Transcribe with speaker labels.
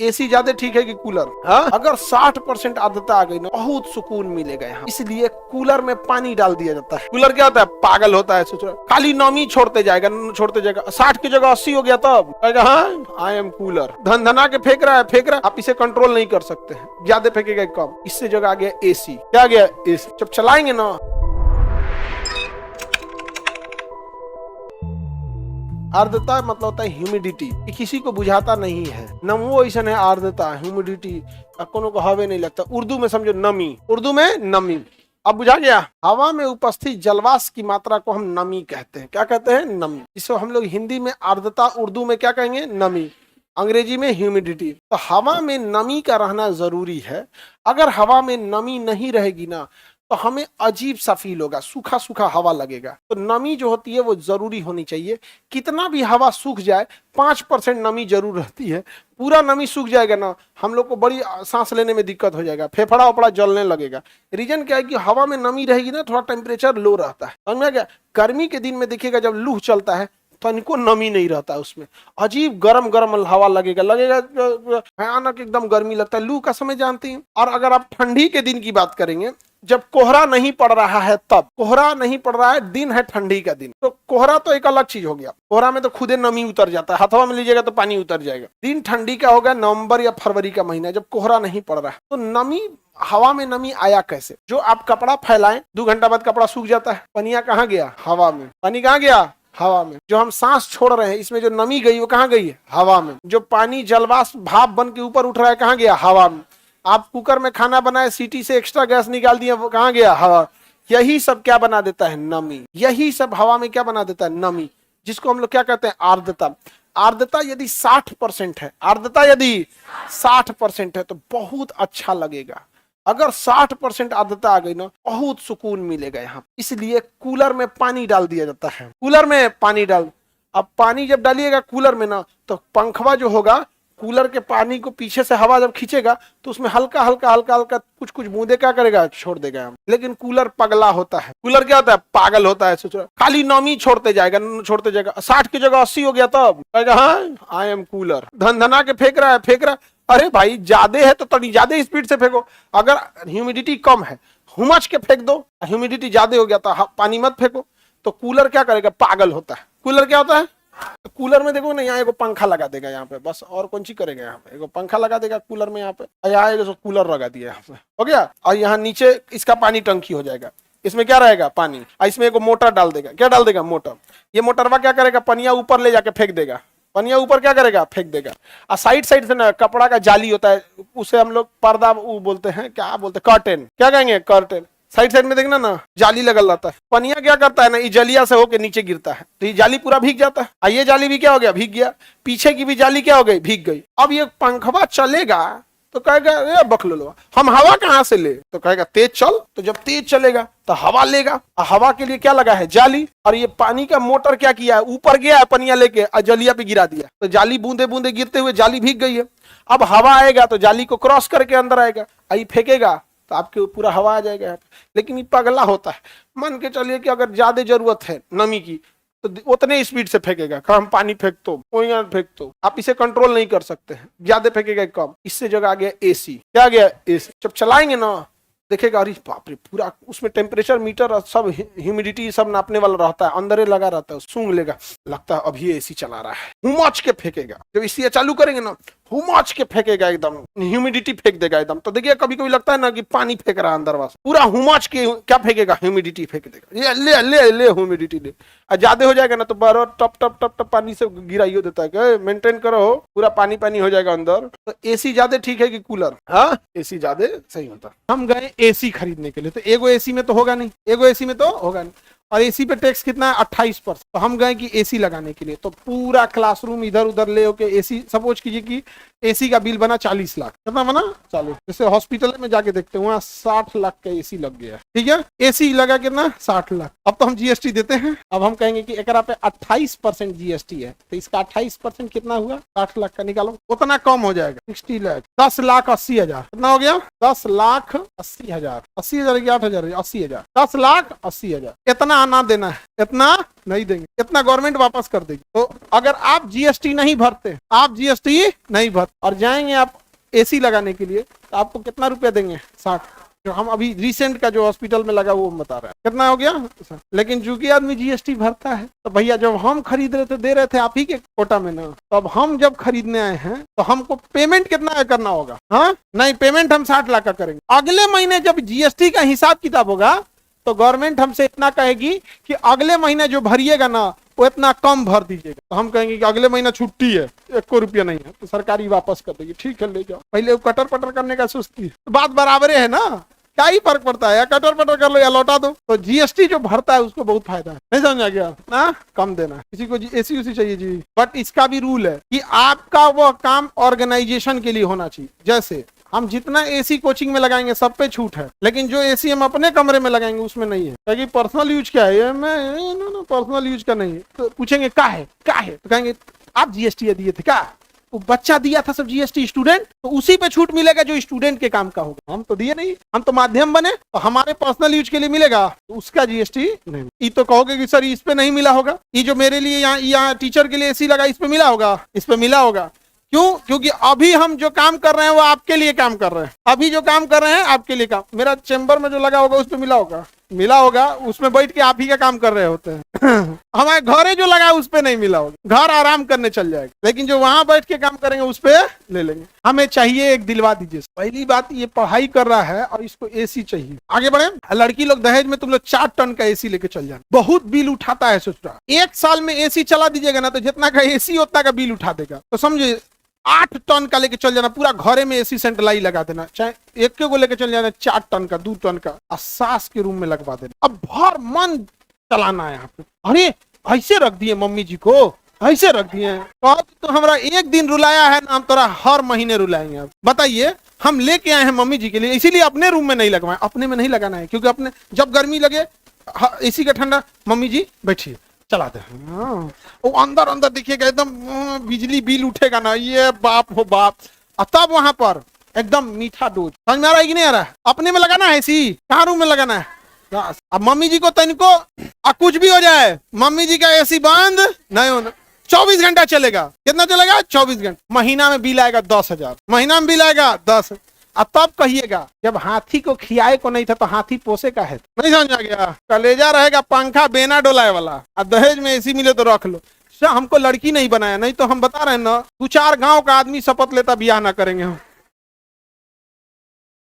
Speaker 1: AC ज्यादा ठीक है कि कूलर? हाँ? अगर 60% आर्द्रता आ गई ना बहुत सुकून मिलेगा यहाँ, इसलिए कूलर में पानी डाल दिया जाता है। कूलर क्या होता है, पागल होता है, सोच रहा खाली नमी छोड़ते जाएगा 60 की जगह 80 हो गया तब कहेगा हाँ आई एम कूलर। धन धना के फेंक रहा है, आप इसे कंट्रोल नहीं कर सकते हैं, ज्यादा फेंकेगा कम। इससे जगह आ गया एसी। क्या आ गया? एसी। जब चलाएंगे ना, आर्द्रता मतलब होता है ह्यूमिडिटी, ये किसी को बुझाता नहीं है। नमो ऐसा है आर्द्रता, ह्यूमिडिटी, कोनो को हवे नहीं लगता। उर्दू में समझो नमी, उर्दू में नमी। अब बुझा गया? हवा में उपस्थित जलवाष्प की मात्रा को हम नमी कहते हैं। क्या कहते हैं? नमी। इसको हम लोग हिंदी में आर्द्रता, उर्दू में क्या कहेंगे? नमी, अंग्रेजी में ह्यूमिडिटी। तो हवा में नमी का रहना जरूरी है। अगर हवा में नमी नहीं रहेगी ना तो हमें अजीब सा फील होगा, सूखा सूखा हवा लगेगा। तो नमी जो होती है वो जरूरी होनी चाहिए। कितना भी हवा सूख जाए 5% नमी जरूर रहती है। पूरा नमी सूख जाएगा ना हम लोग को बड़ी सांस लेने में दिक्कत हो जाएगा, फेफड़ा उपड़ा जलने लगेगा। रीजन क्या है कि हवा में नमी रहेगी ना थोड़ा टेम्परेचर लो रहता है। समझ में गया? गर्मी के दिन में देखिएगा जब लू चलता है तो इनको नमी नहीं रहता है, उसमें अजीब गरम गरम हवा लगेगा भयानक एकदम गर्मी लगता है। लू का समय जानते हैं। और अगर आप ठंडी के दिन की बात करेंगे, जब कोहरा नहीं पड़ रहा है, तब कोहरा नहीं पड़ रहा है, दिन है ठंडी का दिन, तो कोहरा तो एक अलग चीज हो गया। कोहरा में तो खुदे नमी उतर जाता है, हथवा में लीजिएगा तो पानी उतर जाएगा। दिन ठंडी का होगा नवंबर या फरवरी का महीना जब कोहरा नहीं पड़ रहा है। तो नमी, हवा में नमी आया कैसे? जो आप कपड़ा फैलाएं 2 घंटा बाद कपड़ा सूख जाता है, पनिया कहाँ गया? हवा में। पानी कहाँ गया? हवा में। जो हम सांस छोड़ रहे हैं इसमें जो नमी गई वो कहाँ गई है? हवा में। जो पानी जलवाष्प भाप बन के ऊपर उठ रहा है कहाँ गया? हवा में। आप कुकर में खाना बनाए, सीटी से एक्स्ट्रा गैस निकाल दिया, वो कहाँ गया? हवा। यही सब क्या बना देता है? नमी। यही सब हवा में क्या बना देता है? नमी, जिसको हम लोग क्या कहते हैं? आर्द्रता। आर्द्रता यदि 60% है, आर्द्रता यदि 60% है तो बहुत अच्छा लगेगा। अगर 60% आर्द्रता आ गई ना बहुत सुकून मिलेगा यहाँ, इसलिए कूलर में पानी डाल दिया जाता है। कूलर में पानी डाल, अब पानी जब डालिएगा कूलर में ना तो पंखवा जो होगा, कूलर के पानी को पीछे से हवा जब खींचेगा तो उसमें हल्का हल्का हल्का हल्का कुछ कुछ बूंदे क्या करेगा? छोड़ देगा। लेकिन कूलर पगला होता है। कूलर क्या होता है? पागल होता है, सोच रहा खाली नमी छोड़ते जाएगा 60 की जगह 80 हो गया तब कहेगा हाँ आई एम कूलर। धन धना के फेंक रहा है। अरे भाई ज्यादा है तो थोड़ी ज्यादा स्पीड से फेंको। अगर ह्यूमिडिटी कम है हुमच के फेंक दो, ह्यूमिडिटी ज्यादा हो गया तो पानी मत फेंको। तो कूलर क्या करेगा? पागल होता है। कूलर क्या होता है? कूलर में देखो ना यहाँ एगो पंखा लगा देगा यहाँ पे, बस और कौन सी करेगा? यहाँ पे एगो पंखा लगा देगा कूलर में, यहाँ पे यहाँ एगो कूलर लगा दिया यहाँ पे, हो गया। और यहाँ नीचे इसका पानी टंकी हो जाएगा, इसमें क्या रहेगा? पानी। इसमें एगो मोटर डाल देगा। क्या डाल देगा? मोटर। ये मोटरवा क्या करेगा? पनिया ऊपर ले जाके फेंक देगा। पनिया ऊपर क्या करेगा? फेंक देगा। और साइड साइड से ना कपड़ा का जाली होता है, उसे हम लोग पर्दा वो बोलते हैं, क्या बोलते हैं? कर्टेन। क्या कहेंगे? कर्टेन। साइड साइड में देखना ना जाली लगल रहता है। पनिया क्या करता है ना, ये जलिया से होके नीचे गिरता है तो ये जाली पूरा भीग जाता है। और ये जाली भी क्या हो गया? भीग गया। पीछे की भी जाली क्या हो गई? भीग गई। अब ये पंखवा चलेगा तो कहेगा अरे बखलो हम हवा कहाँ से ले? तो कहेगा तेज चल। तो जब तेज चलेगा तो हवा लेगा, और हवा के लिए क्या लगा है? जाली। और ये पानी का मोटर क्या किया है? ऊपर गया है पनिया लेके और जलिया पे गिरा दिया, तो जाली बूंदे बूंदे गिरते हुए जाली भीग गई है। अब हवा आएगा तो जाली को क्रॉस करके अंदर आएगा, आई फेंकेगा तो आपके पूरा हवा आ जाएगा यहाँ पे। लेकिन ये पगला होता है। मान के चलिए कि अगर ज्यादा जरूरत है नमी की तो उतने स्पीड से फेंकेगा, हम पानी फेंक दो, आप इसे कंट्रोल नहीं कर सकते हैं, ज्यादा फेंकेगा कम। इससे जगह आ गया एसी। क्या आ गया? एसी। जब चलाएंगे ना देखेगा अरे बाप रे, पूरा उसमें टेम्परेचर मीटर और सब ह्यूमिडिटी सब नापने वाला रहता है, अंदर लगा रहता है, सूंघ लेगा, लगता है अभी एसी चला रहा है। हुमच के फेंकेगा। जब एसी चालू करेंगे ना हुमच के फेंकेगा, एकदम ह्यूमिडिटी फेंक देगा एकदम। तो देखिए कभी कभी लगता है ना कि पानी फेंक रहा है अंदर, वास पूरा हुमच के क्या फेंकेगा? ह्यूमिडिटी फेंक देगा। ये ले ले ले ह्यूमिडिटी ले। और ज्यादा हो जाएगा ना तो बार टप टप टप टप पानी से गिराइयो देता है, मेंटेन करो, पूरा पानी पानी हो जाएगा अंदर। तो एसी ज्यादा ठीक है कि कूलर? हाँ एसी ज्यादा सही होता। हम गए एसी खरीदने के लिए, तो एगो एसी में तो होगा नहीं, एगो एसी में तो होगा नहीं। और एसी पे टैक्स कितना है? 28%। तो हम गए कि एसी लगाने के लिए, तो पूरा क्लासरूम इधर उधर ले होके एसी, सपोज कीजिए कि एसी का बिल बना 40 लाख। कितना बना? 40। जैसे हॉस्पिटल में जाके देखते हैं वहाँ 60 लाख का एसी लग गया। ठीक है, एसी लगा कितना? 60 लाख। अब तो हम जीएसटी देते हैं। अब हम कहेंगे कि एकरा पे 28% जीएसटी है, तो इसका 28% कितना हुआ? 60 लाख का निकालो, उतना कम हो जाएगा 60 लाख। 10,80,000 कितना हो गया? 10,80,000। 80,000 की 8,000, 80,000, 10,80,000 इतना आना देना है। इतना नहीं देंगे, इतना गवर्नमेंट वापस कर देगी। तो अगर आप जीएसटी नहीं भरते, आप जीएसटी नहीं भरते और जाएंगे आप एसी लगाने के लिए, तो आपको कितना रुपया देंगे? 60। जो हम अभी रिसेंट का जो हॉस्पिटल में लगा वो हम बता रहे हैं कितना हो गया। लेकिन चूंकि आदमी जीएसटी भरता है, तो भैया जब हम खरीद रहे थे दे रहे थे आप ही के कोटा में ना, तो अब हम जब खरीदने आए हैं तो हमको पेमेंट कितना करना होगा? हाँ नहीं, पेमेंट हम 60 लाख का करेंगे। अगले महीने जब जीएसटी का हिसाब किताब होगा तो गवर्नमेंट हमसे इतना कहेगी कि अगले महीने जो भरिएगा ना वो इतना कम भर दीजिएगा। तो हम कहेंगे कि अगले महीना छुट्टी है, 1 रुपया नहीं है, तो सरकारी वापस कर देगी। ठीक है ले जाओ। पहले वो कटर पटर करने का सोचती है, तो बात बराबर है ना, क्या ही फर्क पड़ता है, या कटर पटर कर लो या लौटा दो। तो जीएसटी जो भरता है उसको बहुत फायदा है, नहीं समझा गया ना? कम देना। किसी को एसी उसी चाहिए जी, बट इसका भी रूल है कि आपका वो काम ऑर्गेनाइजेशन के लिए होना चाहिए। जैसे हम जितना एसी कोचिंग में लगाएंगे सब पे छूट है, लेकिन जो एसी हम अपने कमरे में लगाएंगे उसमें नहीं है, क्योंकि पर्सनल यूज क्या है, मैं पर्सनल यूज का नहीं है। तो पूछेंगे क्या है, क्या है, तो कहेंगे आप जीएसटी दिए थे क्या? वो बच्चा दिया था सब जीएसटी, स्टूडेंट, तो उसी पे छूट मिलेगा जो स्टूडेंट के काम का होगा। हम तो दिए नहीं, हम तो माध्यम बने, तो हमारे पर्सनल यूज के लिए मिलेगा, तो उसका जीएसटी नहीं। ये तो कहोगे कि सर इस पे नहीं मिला होगा, ये जो मेरे लिए यहाँ टीचर के लिए एसी लगा इस पे मिला होगा, इस पे मिला होगा। क्यों? क्योंकि अभी हम जो काम कर रहे हैं वो आपके लिए काम कर रहे हैं, अभी जो काम कर रहे हैं आपके लिए काम। मेरा चेंबर में जो लगा होगा उस पे मिला होगा, मिला होगा, उसमें बैठ के आप ही का काम कर रहे होते हैं। हमारे घरे जो लगा है उस पे नहीं मिला होगा, घर आराम करने चल जाएगा, लेकिन जो वहां बैठ के काम करेंगे उस पे ले लेंगे। हमें चाहिए एक दिलवा दीजिए। पहली बात, ये पढ़ाई कर रहा है और इसको एसी चाहिए। आगे बढ़े। लड़की लोग दहेज में तुम लोग 4 टन का एसी लेके चल जाए, बहुत बिल उठाता है। सोच रहा 1 साल में एसी चला दीजिएगा ना, तो जितना का एसी उतना का बिल उठा देगा। तो समझे 8 टन का लेके चल जाना, पूरा घरे में एसी सेंट्रलाइज लगा देना, चाहे एक को लेके चल जाना 4 टन का, 2 टन का, और सास के रूम में लगवा देना। अब भर मन चलाना है यहाँ पे। अरे ऐसे रख दिए मम्मी जी को, ऐसे रख दिए तो हमारा एक दिन रुलाया है ना, हम तोरा हर महीने रुलाएंगे। अब बताइए, हम लेके आए हैं मम्मी जी के लिए, इसीलिए अपने रूम में नहीं लगवाए। अपने में नहीं लगाना है, क्योंकि अपने जब गर्मी लगे एसी का ठंडा, मम्मी जी बैठिए चला दे। वो अंदर अंदर देखिएगा एकदम बिजली बिल उठेगा ना, ये बाप हो बाप। तब वहां पर एकदम मीठा दूध। समझ में आ रहा है कि नहीं आ रहा है? अपने में लगाना है एसी, कहाँ रूम में लगाना है? अब मम्मी जी को तनिको कुछ भी हो जाए, मम्मी जी का एसी बंद नहीं होना, 24 घंटा चलेगा। कितना चलेगा? 24 घंटा। महीना में बिल आएगा 10,000, महीना में बिल आएगा 10। अब तब कहिएगा जब हाथी को खियाए को नहीं था तो हाथी पोसे का है। नहीं समझ आ गया? कलेजा रहेगा पंखा बेना डोलाए वाला। अब दहेज में एसी मिले तो रख लो। हमको लड़की नहीं बनाया, नहीं तो हम बता रहे हैं ना, 2-4 गांव का आदमी शपथ लेता बियाह ना करेंगे हम।